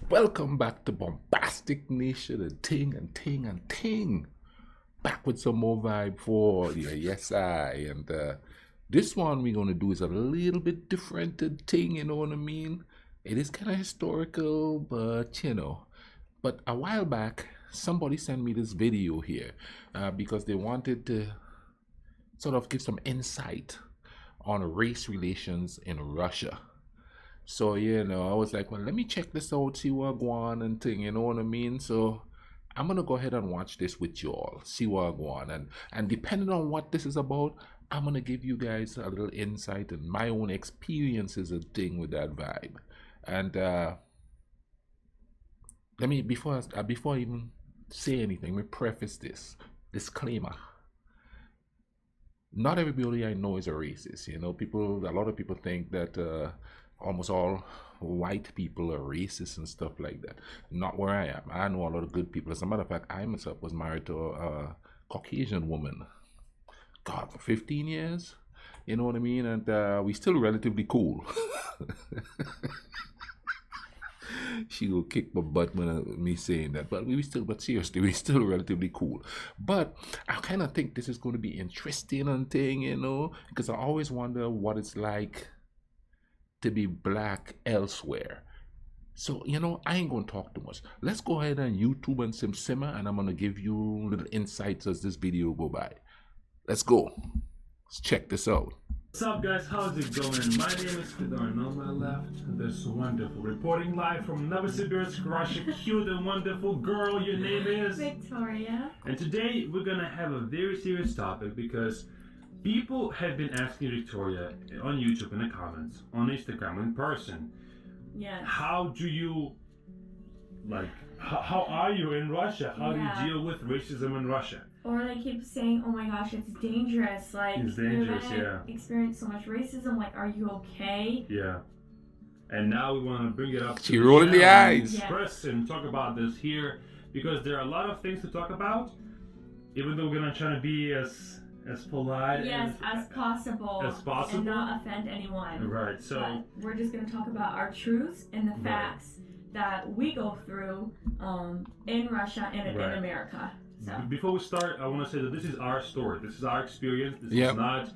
Welcome back to Bombastic Nation and Ting and Ting and Ting. Back with some more vibe for you. Yes, I. And this one we're going to do is a little bit different to Ting, you know what I mean? It is kind of historical, but But a while back, somebody sent me this video here because they wanted to sort of give some insight on race relations in Russia. So, I was like, well, let me check this out, see what go on and thing, you know what I mean? So I'm gonna go ahead and watch this with you all, see what go on. And depending on what this is about, I'm gonna give you guys a little insight and my own experiences and thing with that vibe. And let me before I even say anything, let me preface this. Disclaimer. Not everybody I know is a racist. A lot of people think that almost all white people are racist and stuff like that. Not where I am. I know a lot of good people. As a matter of fact, I myself was married to a Caucasian woman. God, for 15 years. You know what I mean? And we still relatively cool. She will kick my butt when me saying that, but seriously, we still relatively cool. But I kind of think this is going to be interesting and thing, because I always wonder what it's like to be black elsewhere. So, I ain't going to talk too much. Let's go ahead and YouTube and simmer, and I'm going to give you little insights as this video go by. Let's go. Let's check this out. What's up, guys? How's it going? My name is Fedor, and on my left, this wonderful reporting live from Novosibirsk, Russia. Cute and wonderful girl. Your name is Victoria. And today we're gonna have a very serious topic because people have been asking Victoria on YouTube in the comments, on Instagram, in person. Yes. How do you how are you in Russia? How do you deal with racism in Russia? Or they keep saying, "Oh my gosh, it's dangerous. Like It's dangerous, you're gonna experience so much racism. Like, are you okay?" Yeah. And now we want to bring it up to She rolling the eyes. Yeah. Press and talk about this here because there are a lot of things to talk about. Even though we're gonna try to be as polite Yes, as possible. as possible. And not offend anyone. Right. So But we're just gonna talk about our truths and the facts that we go through in Russia and in America. So. Before we start, I want to say that this is our story. This is our experience. This Yep. is not.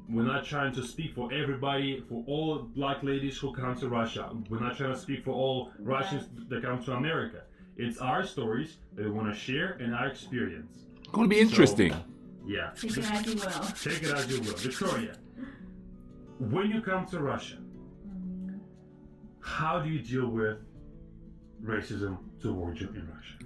We're not trying to speak for everybody, for all black ladies who come to Russia. We're not trying to speak for all Russians that come to America. It's our stories that we want to share and our experience. Gonna be interesting. Yeah. Take it as you will. Take it as you will. Victoria, when you come to Russia, how do you deal with racism towards you in Russia?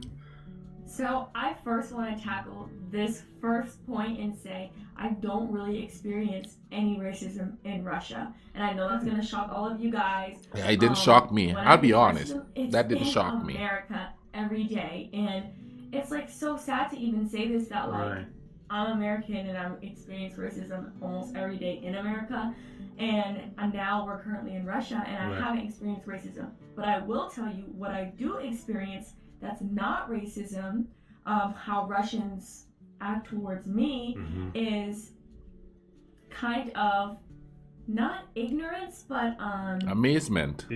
So I first want to tackle this first point and say I don't really experience any racism in Russia, and I know that's going to shock all of you guys. Yeah, it didn't shock me. when I'll I be say honest. racism, it's That didn't in shock me. America every day, and it's like so sad to even say this that like Right. I'm American and I experience racism almost every day in America, and now we're currently in Russia and I haven't experienced racism. But I will tell you what I do experience that's not racism. How Russians act towards me is kind of not ignorance, but Amazement.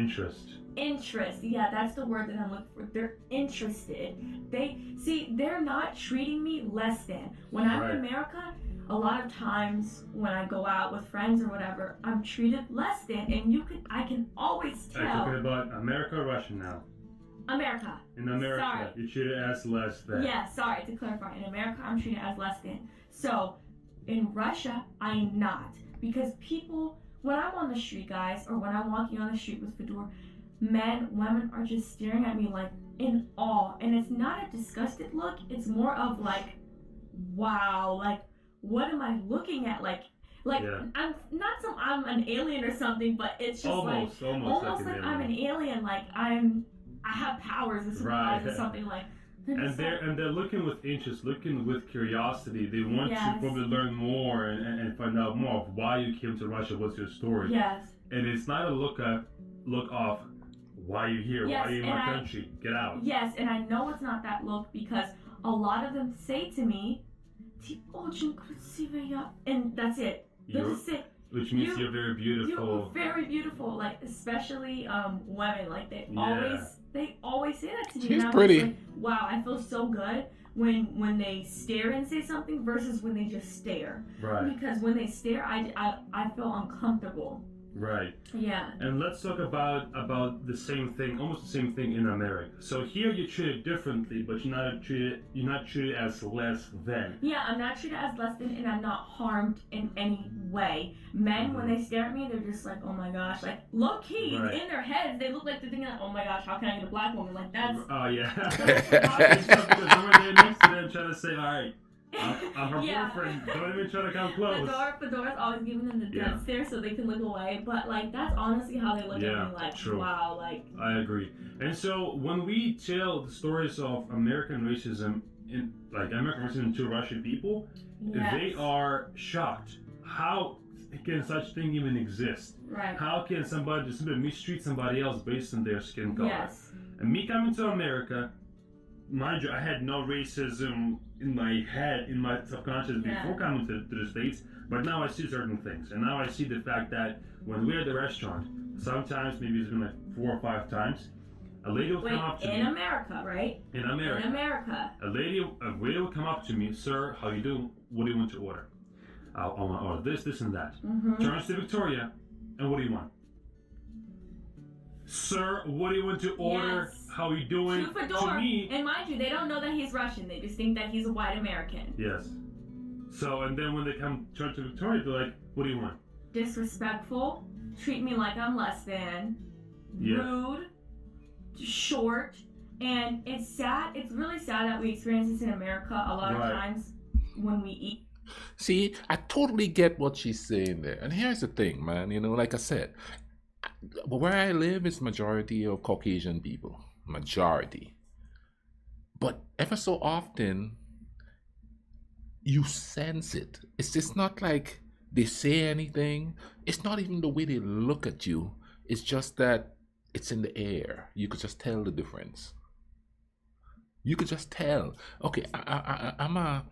Interest. Yeah, that's the word that I'm looking for. They're interested. They're not treating me less than. When I'm in America, a lot of times when I go out with friends or whatever, I'm treated less than, and I can always Are you tell. talking about America or Russia now? America. In America, Sorry. you treat it as less than. Yeah, sorry to clarify. In America, I'm treated as less than. So, in Russia, I'm not. Because people, when I'm on the street, guys, or when I'm walking on the street with Fedor, men, women are just staring at me like in awe. And it's not a disgusted look. It's more of like, wow, like, what am I looking at? Like I'm an alien or something, but it's just almost like I'm an alien. Like I have powers or something, or something like. And they're looking with interest, looking with curiosity. They want to probably learn more and find out more of why you came to Russia. What's your story? Yes. And it's not a look off. Why are you here? Why are you in my country? Get out. Yes, and I know it's not that look because a lot of them say to me, "Ты очень красивая," and that's it. That's it. Which means you're very beautiful. You're very beautiful, like especially women. Like they Yeah. always say that to me. She's and I'm pretty. just like, wow, I feel so good when they stare and say something versus when they just stare. Right. Because when they stare, I feel uncomfortable. Right. Yeah. And let's talk about the same thing, almost the same thing in America. So here you're treated differently, but you're not treated as less than. Yeah, I'm not treated as less than, and I'm not harmed in any way. Men, when they stare at me, they're just like, oh my gosh, like low key Right. in their heads, they look like they're thinking, like, oh my gosh, how can I get a black woman? Like that's. Oh yeah. It's tough because I'm right there next to them trying to say, all right, I'm her Yeah. boyfriend. Don't even try to come close. Fedora's always giving them the death stare so they can look away. But like that's honestly how they look at me. Like true. wow, like. I agree. And so when we tell the stories of American racism to Russian people, Yes. they are shocked. How can such thing even exist? Right. How can somebody just mistreat somebody else based on their skin color? Yes. And me coming to America, mind you, I had no racism in my head, in my subconscious before coming to the States, but now I see certain things. And now I see the fact that when we're at the restaurant, sometimes, maybe it's been like 4 or 5 times, a lady will come up to me. In America, right? In America. In America. A waiter will come up to me, sir, how you doing? What do you want to order? I want to order this, and that. Mm-hmm. Turns to Victoria, and what do you want? Sir, what do you want to order? Yes. How you doing? To Fedor. To me. And mind you, they don't know that he's Russian. They just think that he's a white American. Yes. So, and then when they turn to Victoria, they're like, what do you want? Disrespectful. Treat me like I'm less than. Yeah. Rude. Short. And it's sad. It's really sad that we experience this in America a lot of times when we eat. See, I totally get what she's saying there. And here's the thing, man. You know, like I said, where I live is majority of Caucasian people. Majority. But ever so often, you sense it. It's just not like they say anything. It's not even the way they look at you. It's just that it's in the air. You could just tell the difference. You could just tell. Okay, I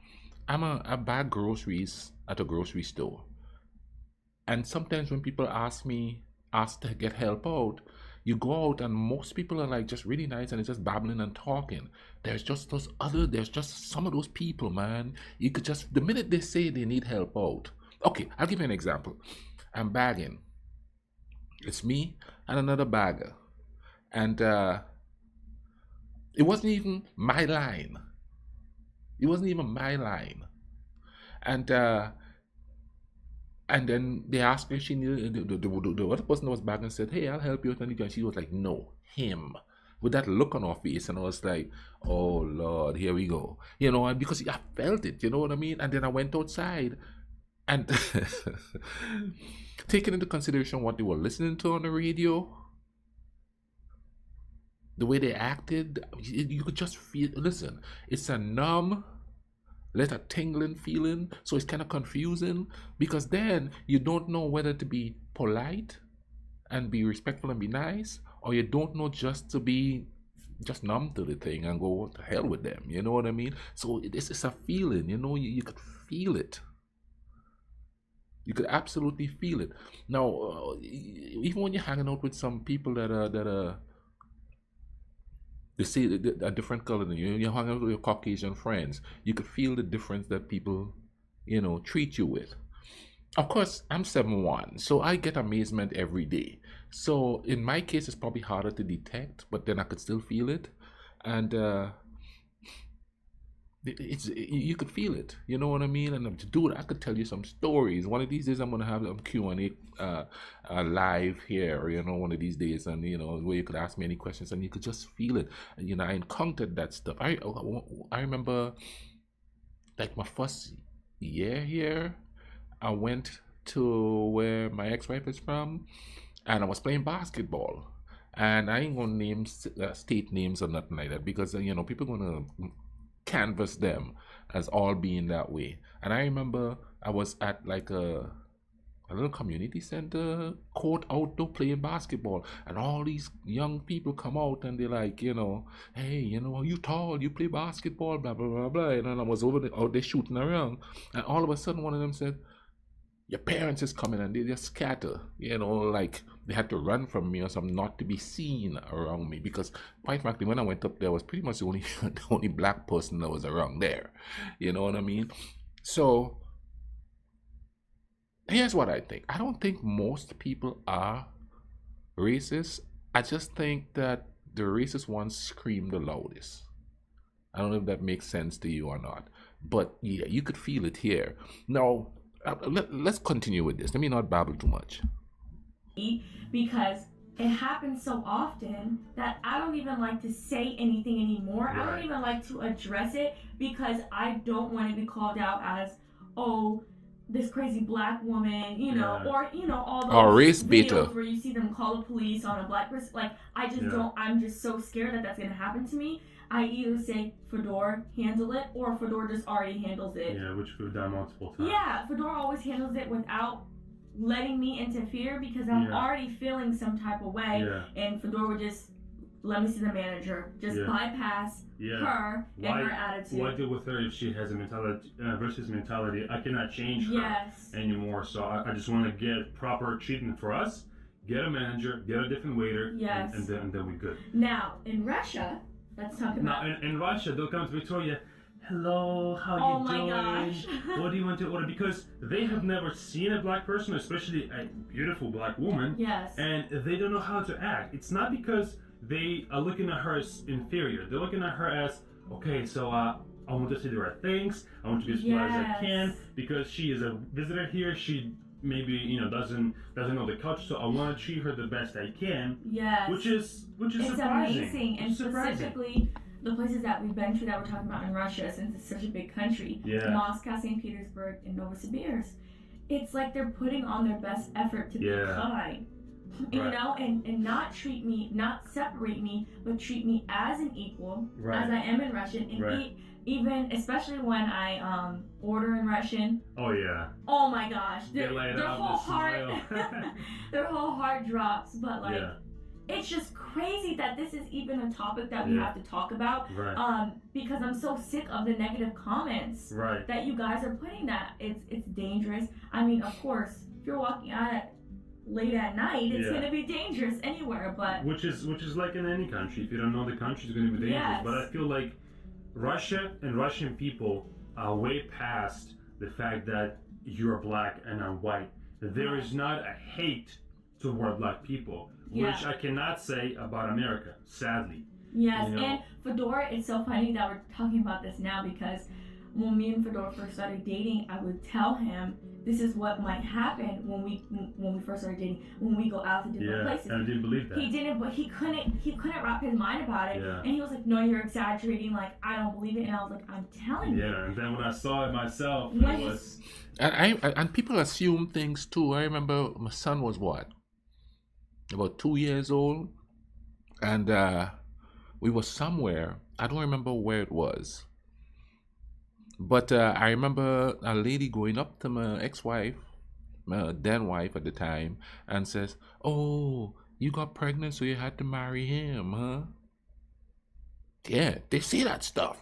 buy groceries at a grocery store. And sometimes when people ask to get help out, you go out and most people are like just really nice and it's just babbling and talking. There's just some of those people, man. You could just, the minute they say they need help out. Okay, I'll give you an example. I'm bagging. It's me and another bagger. And it wasn't even my line. It wasn't even my line. And then they asked me if she knew, the other person that was back and said, hey, I'll help you with anything. And she was like, no, him. With that look on her face. And I was like, oh, Lord, here we go. You know, because I felt it, you know what I mean? And then I went outside and taking into consideration what they were listening to on the radio, the way they acted, you could just feel, listen, it's a numb, let a tingling feeling, so it's kind of confusing because then you don't know whether to be polite and be respectful and be nice, or you don't know just to be just numb to the thing and go, what the hell with them, you know what I mean? So it's a feeling, you know, you could feel it. You could absolutely feel it. Now, even when you're hanging out with some people that are they say a different color than you, you're hanging out with your Caucasian friends, you could feel the difference that people, you know, treat you with. Of course, I'm 7'1", so I get amazement every day. So in my case, it's probably harder to detect, but then I could still feel it. And you could feel it, you know what I mean? And to do it, I could tell you some stories. One of these days, I'm gonna have a Q&A live here, you know, one of these days, and you know, where you could ask me any questions, and you could just feel it. And, you know, I encountered that stuff. I remember, like my first year here, I went to where my ex-wife is from, and I was playing basketball. And I ain't gonna name state names or nothing like that because you know people gonna canvas them as all being that way. And I remember I was at like a little community center court outdoor playing basketball, and all these young people come out and they're like, you know, hey, you know, you tall, you play basketball, blah blah blah blah. And then I was out there shooting around, and all of a sudden one of them said, your parents is coming and they just scatter, like they had to run from me or something not to be seen around me because quite frankly when I went up there I was pretty much the only the only black person that was around there. You know what I mean? So here's what I think. I don't think most people are racist. I just think that the racist ones scream the loudest. I don't know if that makes sense to you or not. But yeah, you could feel it here. Now, let's continue with this. Let me not babble too much. Because it happens so often that I don't even like to say anything anymore. Right. I don't even like to address it because I don't want to be called out as, oh, this crazy black woman, or all those race videos beta where you see them call the police on a black person. Like, I just don't. I'm just so scared that that's gonna happen to me. I either say Fedor handle it, or Fedor just already handles it. Yeah, which we've done multiple times. Yeah, Fedor always handles it without letting me interfere because I'm already feeling some type of way, and Fedor would just let me see the manager, just bypass her and her attitude. Why deal with her if she has a mentality versus mentality? I cannot change her anymore. So I just want to get proper treatment for us. Get a manager, get a different waiter, and then we're good. Now in Russia, let's talk about. Now in Russia, they'll come to Victoria. Hello, how you doing? Gosh. What do you want to order? Because they have never seen a black person, especially a beautiful black woman. Yes. And they don't know how to act. It's not because they are looking at her as inferior. They're looking at her as, okay, so I want to say the right things. I want to be as polite as I can because she is a visitor here. She maybe doesn't know the culture, so I want to treat her the best I can. Yes. Which is it's surprising. Amazing, and specifically the places that we've been to that we're talking about in Russia, since it's such a big country, Moscow, St. Petersburg, and Novosibirsk, it's like they're putting on their best effort to be kind, and not treat me, not separate me, but treat me as an equal, as I am in Russian, and even, especially when I order in Russian. Oh yeah. Oh my gosh, their whole heart, their whole heart drops, but like. Yeah. It's just crazy that this is even a topic that we have to talk about. Because I'm so sick of the negative comments that you guys are putting. That it's dangerous. I mean, of course, if you're walking out late at night, it's gonna be dangerous anywhere. But which is like in any country. If you don't know the country, it's gonna be dangerous. Yes. But I feel like Russia and Russian people are way past the fact that you're black and I'm white. There is not a hate toward black people. Which I cannot say about America, sadly. Yes, and Fedor, it's so funny that we're talking about this now because when me and Fedor first started dating, I would tell him this is what might happen when we first started dating, when we go out to different places. And I didn't believe that. He didn't, but he couldn't wrap his mind about it. And he was like, no, you're exaggerating, like, I don't believe it. And I was like, I'm telling you. Yeah, and then when I saw it myself, it was... And people assume things too. I remember my son was what? About 2 years old, and we were somewhere. I don't remember where it was, but I remember a lady going up to my ex-wife, my then wife at the time, and says, "Oh, you got pregnant, so you had to marry him, huh?" Yeah, they see that stuff.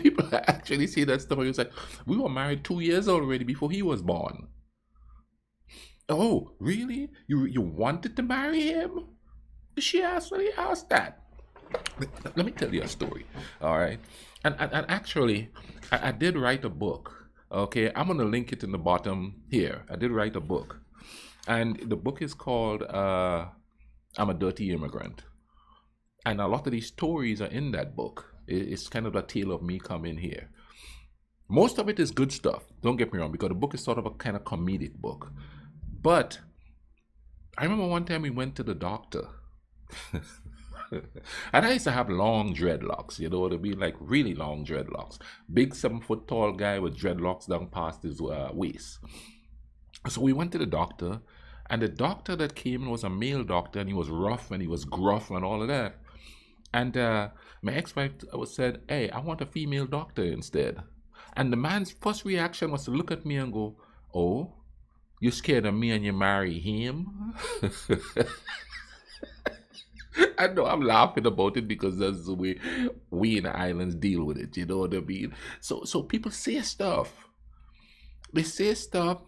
People actually see that stuff. And it's like, we were married 2 years already before he was born. Oh, really? You wanted to marry him? She actually asked that. Let me tell you a story, all right? And actually, I did write a book, okay? I'm going to link it in the bottom here. I did write a book. And the book is called I'm a Dirty Immigrant. And a lot of these stories are in that book. It's kind of a tale of me coming here. Most of it is good stuff, don't get me wrong, because the book is sort of a kind of comedic book. But I remember one time we went to the doctor. And I used to have long dreadlocks, you know what I mean? Like really long dreadlocks. Big 7 foot tall guy with dreadlocks down past his waist. So we went to the doctor, and the doctor that came in was a male doctor, and he was rough and he was gruff and all of that. And my ex-wife said, "Hey, I want a female doctor instead." And the man's first reaction was to look at me and go, "Oh, you scared of me and you marry him?" I know I'm laughing about it because that's the way we in the islands deal with it. You know what I mean? So people say stuff. They say stuff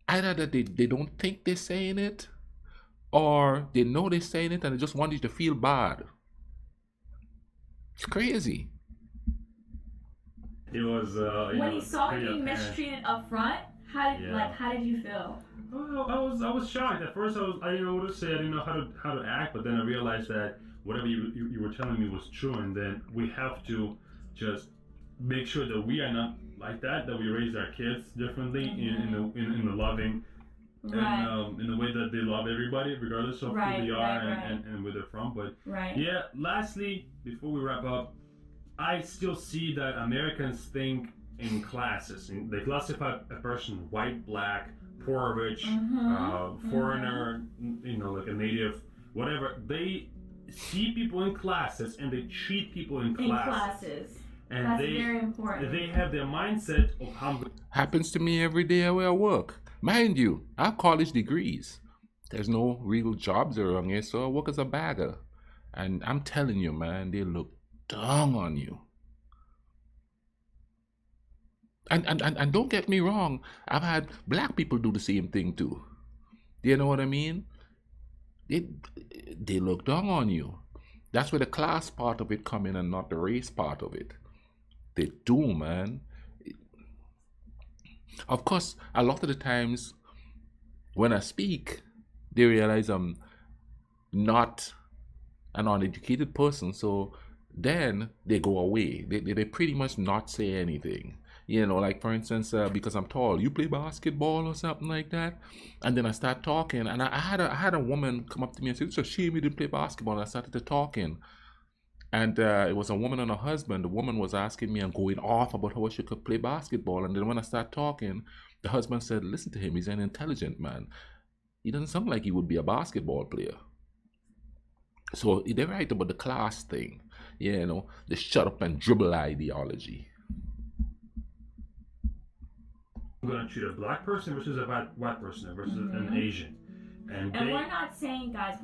either that they don't think they're saying it, or they know they're saying it and they just want you to feel bad. It's crazy. It was When you saw pretty him being apparent. mistreated up front, how Yeah. did you feel? Well, I was shocked at first. I didn't know what to say. I didn't know how to act. But then I realized that whatever you were telling me was true, and then we have to just make sure that we are not like that. That we raise our kids differently in the loving Right. and in the way that they love everybody, regardless of Right, who they are right. and where they're from. But Right. yeah, lastly, before we wrap up, I still see that Americans think in classes. They classify a person white, black, poor, rich, foreigner, like a native, whatever. They see people in classes and they treat people in In classes. classes. And That's very important. they have their mindset of how Happens to me every day where I work. Mind you, I have college degrees. There's no real jobs around here, so I work as a bagger. And I'm telling you, man, they look down on you. And don't get me wrong, I've had black people do the same thing too. Do you know what I mean? They look down on you. That's where the class part of it come in and not the race part of it. They do, man. Of course, a lot of the times when I speak, they realize I'm not an uneducated person, so then they go away. They pretty much not say anything. Like for instance, because I'm tall, you play basketball or something like that, and then I start talking, and I had a woman come up to me and say, "It's a shame you didn't play basketball." And I started to talking, and it was a woman and a husband. The woman was asking me and going off about how she could play basketball, and then when I started talking, the husband said, "Listen to him. He's an intelligent man. He doesn't sound like he would be a basketball player." So they're right about the class thing, the shut up and dribble ideology. I'm going to treat a black person versus a white person versus an Asian. And we're not saying, guys,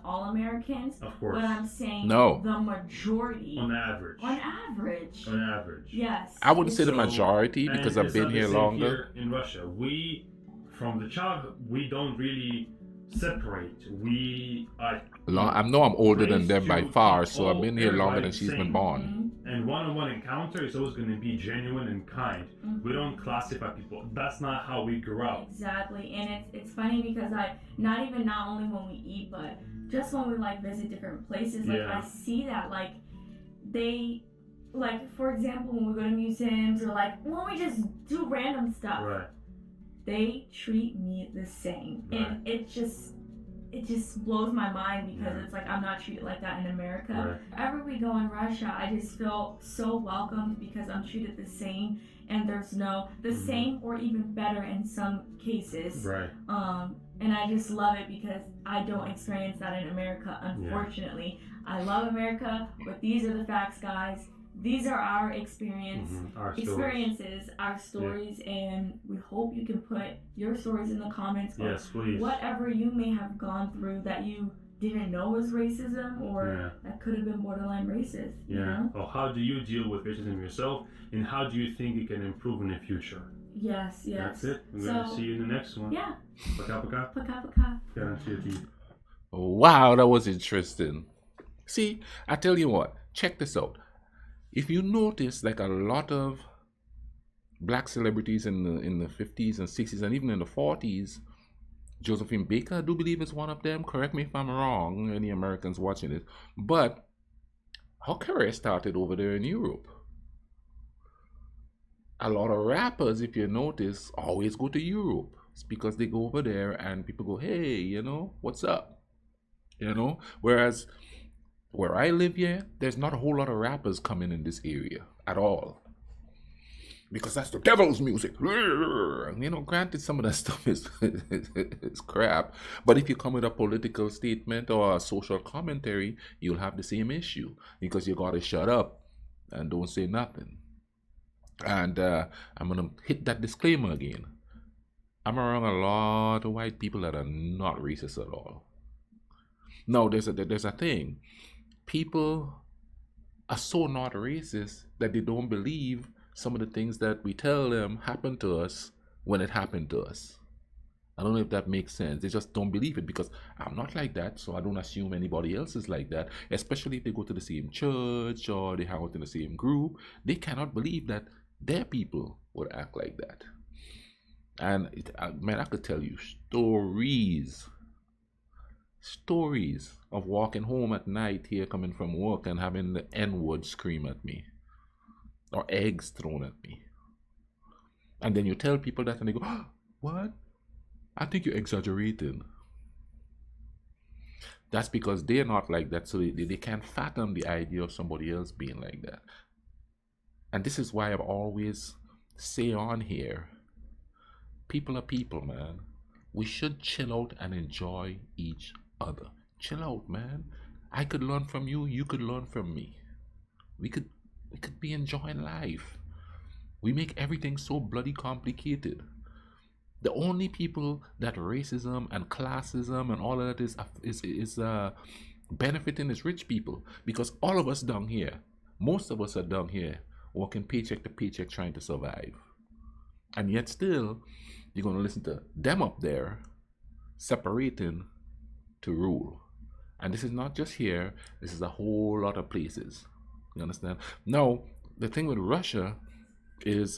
all Americans, of course, but I'm saying No. the majority. on average. On average. On average. Yes. I wouldn't say the So- majority because and I've been it's not the here same longer. Here in Russia, we, from the childhood, we don't really separate. We are. I know I'm older than raised them by to far, keep so I've been here longer everybody than she's same. been born. Mhm. And one-on-one encounter is always going to be genuine and kind. We don't classify people. That's not how we grew up. Exactly, and it's funny because not only when we eat, but just when we visit different places, Yeah. I see that they for example when we go to museums or when we just do random stuff, Right. they treat me the same, Right. and it just blows my mind because Yeah. it's I'm not treated like that in America. Right. Wherever we go in Russia, I just feel so welcomed because I'm treated the same, and there's the same or even better in some cases. Right. And I just love it because I don't experience that in America, unfortunately. I love America, but these are the facts, guys. These are our experiences, our stories, and we hope you can put your stories in the comments. Yes, please. Whatever you may have gone through that you didn't know was racism, or that could have been borderline racist. Yeah. You know? Or how do you deal with racism yourself, and how do you think it can improve in the future? Yes. That's it. We're going to see you in the next one. Yeah. Paka paka. Paka paka. Guarantee your teeth. Wow, that was interesting. See, I tell you what, check this out. If you notice, a lot of black celebrities in the 50s and 60s and even in the 40s, Josephine Baker, I do believe is one of them. Correct me if I'm wrong, any Americans watching it. But her career started over there in Europe. A lot of rappers, if you notice, always go to Europe. It's because they go over there and people go, hey, what's up? Whereas where I live here, there's not a whole lot of rappers coming in this area at all. Because that's the devil's music. Granted, some of that stuff is crap. But if you come with a political statement or a social commentary, you'll have the same issue. Because you got to shut up and don't say nothing. And I'm going to hit that disclaimer again. I'm around a lot of white people that are not racist at all. No, there's a thing. People are so not racist that they don't believe some of the things that we tell them happened to us when it happened to us. I don't know if that makes sense. They just don't believe it because I'm not like that, so I don't assume anybody else is like that. Especially if they go to the same church or they hang out in the same group, they cannot believe that their people would act like that. And man, I could tell you stories of walking home at night here, coming from work, and having the N word scream at me or eggs thrown at me. And then you tell people that, and they go, oh, "What? I think you're exaggerating." That's because they're not like that, so they can't fathom the idea of somebody else being like that. And this is why I've always say on here, people are people, man. We should chill out and enjoy each other. Chill out, man. I could learn from you, you could learn from me. We could be enjoying life. We make everything so bloody complicated. The only people that racism and classism and all of that is benefiting is rich people, because all of us down here, most of us are down here working paycheck to paycheck trying to survive, and yet still you're going to listen to them up there separating to rule. And this is not just here, this is a whole lot of places. You understand? Now, the thing with Russia is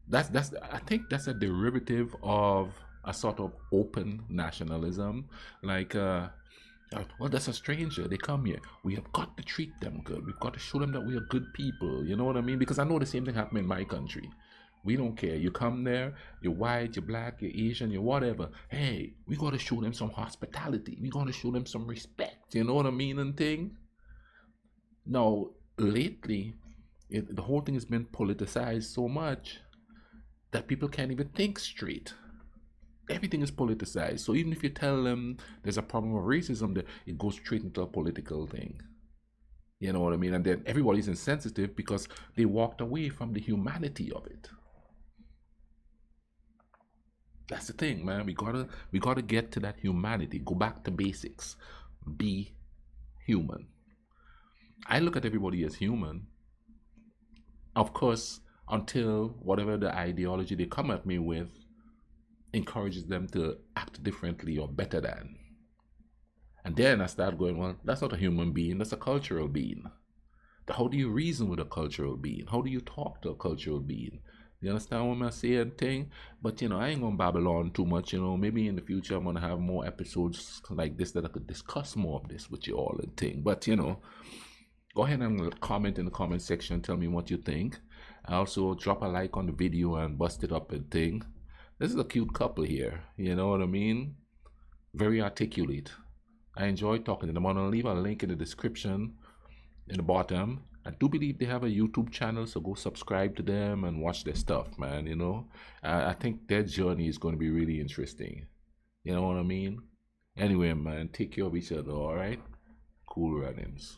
that's I think that's a derivative of a sort of open nationalism. Like well, that's a stranger, they come here, we have got to treat them good, we've got to show them that we are good people. You know what I mean? Because I know the same thing happened in my country. We don't care. You come there, you're white, you're black, you're Asian, you're whatever. Hey, we got to show them some hospitality. We got to show them some respect. You know what I mean? And thing. Now, lately, the whole thing has been politicized so much that people can't even think straight. Everything is politicized. So even if you tell them there's a problem of racism, it goes straight into a political thing. You know what I mean? And then everybody's insensitive because they walked away from the humanity of it. That's the thing, man. We gotta get to that humanity. Go back to basics. Be human. I look at everybody as human. Of course, until whatever the ideology they come at me with encourages them to act differently or better than. And then I start going, well, that's not a human being, that's a cultural being. How do you reason with a cultural being? How do you talk to a cultural being? You understand what I'm saying? Thing? But I ain't gonna babble on too much. Maybe in the future I'm gonna have more episodes like this that I could discuss more of this with you all and thing. But go ahead and comment in the comment section. Tell me what you think. Also drop a like on the video and bust it up and thing. This is a cute couple here. You know what I mean? Very articulate. I enjoy talking to them. I'm gonna leave a link in the description in the bottom. I do believe they have a YouTube channel, so go subscribe to them and watch their stuff, man. I think their journey is going to be really interesting. You know what I mean? Anyway, man, take care of each other, all right? Cool runnings.